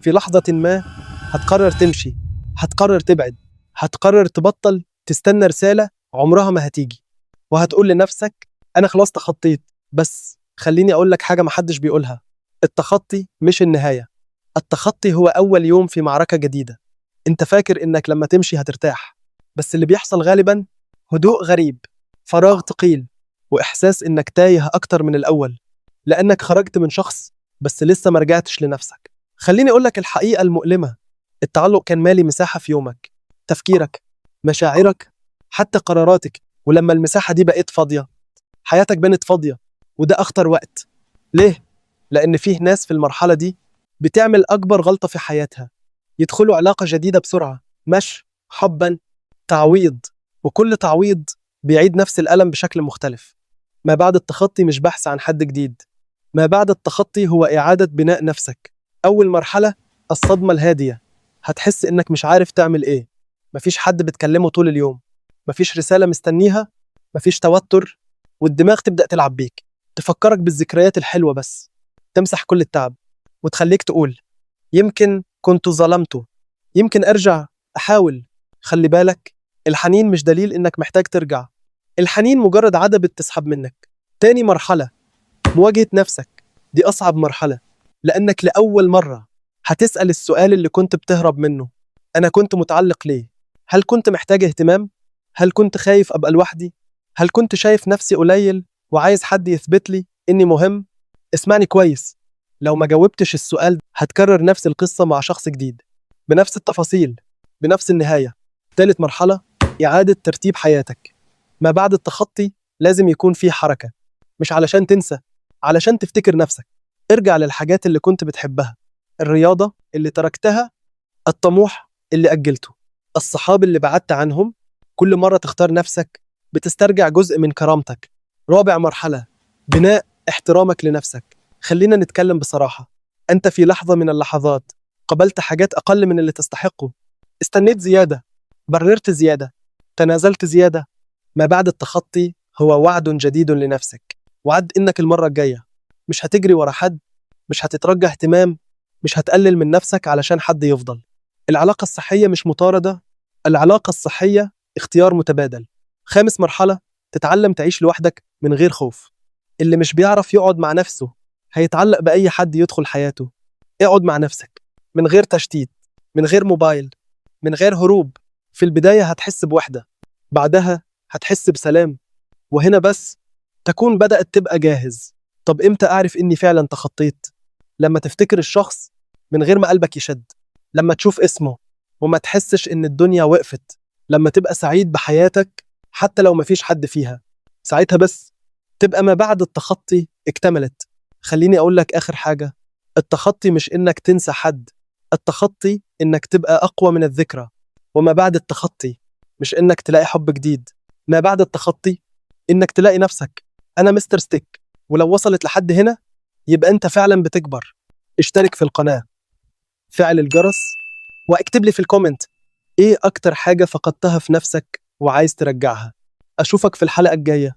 في لحظة ما هتقرر تمشي، هتقرر تبعد، هتقرر تبطل تستنى رسالة عمرها ما هتيجي، وهتقول لنفسك أنا خلاص تخطيت. بس خليني أقول لك حاجة محدش بيقولها: التخطي مش النهاية، التخطي هو أول يوم في معركة جديدة. أنت فاكر إنك لما تمشي هترتاح، بس اللي بيحصل غالبا هدوء غريب، فراغ ثقيل، وإحساس إنك تايه أكتر من الأول، لأنك خرجت من شخص بس لسه ما رجعتش لنفسك. خليني أقول لك الحقيقة المؤلمة: التعلق كان مالي مساحة في يومك، تفكيرك، مشاعرك، حتى قراراتك. ولما المساحة دي بقت فاضية، حياتك بقت فاضية. وده أخطر وقت. ليه؟ لأن فيه ناس في المرحلة دي بتعمل أكبر غلطة في حياتها: يدخلوا علاقة جديدة بسرعة، مش حبا، تعويض، وكل تعويض بيعيد نفس الألم بشكل مختلف. ما بعد التخطي مش بحث عن حد جديد، ما بعد التخطي هو إعادة بناء نفسك. أول مرحلة الصدمة الهادية. هتحس إنك مش عارف تعمل إيه، مفيش حد بتكلمه طول اليوم، مفيش رسالة مستنيها، مفيش توتر، والدماغ تبدأ تلعب بيك، تفكرك بالذكريات الحلوة بس، تمسح كل التعب، وتخليك تقول يمكن كنت ظلمته، يمكن أرجع أحاول. خلي بالك، الحنين مش دليل إنك محتاج ترجع، الحنين مجرد عادة بتسحب منك. تاني مرحلة مواجهة نفسك. دي أصعب مرحلة، لأنك لأول مرة هتسأل السؤال اللي كنت بتهرب منه: أنا كنت متعلق ليه؟ هل كنت محتاج اهتمام؟ هل كنت خايف أبقى لوحدي؟ هل كنت شايف نفسي قليل وعايز حد يثبت لي إني مهم؟ اسمعني كويس، لو ما جاوبتش السؤال هتكرر نفس القصة مع شخص جديد، بنفس التفاصيل، بنفس النهاية. ثالث مرحلة إعادة ترتيب حياتك. ما بعد التخطي لازم يكون في حركة، مش علشان تنسى، علشان تفتكر نفسك. ارجع للحاجات اللي كنت بتحبها، الرياضة اللي تركتها، الطموح اللي أجلته، الصحاب اللي بعدت عنهم. كل مرة تختار نفسك بتسترجع جزء من كرامتك. رابع مرحلة بناء احترامك لنفسك. خلينا نتكلم بصراحة، أنت في لحظة من اللحظات قبلت حاجات أقل من اللي تستحقه، استنيت زيادة، بررت زيادة، تنازلت زيادة. ما بعد التخطي هو وعد جديد لنفسك، وعد إنك المرة الجاية مش هتجري ورا حد، مش هتترجى اهتمام، مش هتقلل من نفسك علشان حد يفضل. العلاقة الصحية مش مطاردة، العلاقة الصحية اختيار متبادل. خامس مرحلة تتعلم تعيش لوحدك من غير خوف. اللي مش بيعرف يقعد مع نفسه هيتعلق بأي حد يدخل حياته. اقعد مع نفسك من غير تشتيت، من غير موبايل، من غير هروب. في البداية هتحس بوحدة، بعدها هتحس بسلام، وهنا بس تكون بدأت تبقى جاهز. طب إمتى أعرف إني فعلا تخطيت؟ لما تفتكر الشخص من غير ما قلبك يشد، لما تشوف اسمه وما تحسش إن الدنيا وقفت، لما تبقى سعيد بحياتك حتى لو مفيش حد فيها. ساعتها بس تبقى ما بعد التخطي اكتملت. خليني أقول لك آخر حاجة: التخطي مش إنك تنسى حد، التخطي إنك تبقى أقوى من الذكرى. وما بعد التخطي مش إنك تلاقي حب جديد، ما بعد التخطي إنك تلاقي نفسك. أنا مستر ستيك، ولو وصلت لحد هنا يبقى أنت فعلا بتكبر. اشترك في القناة، فعل الجرس، واكتب لي في الكومنت إيه أكتر حاجة فقدتها في نفسك وعايز ترجعها. أشوفك في الحلقة الجاية.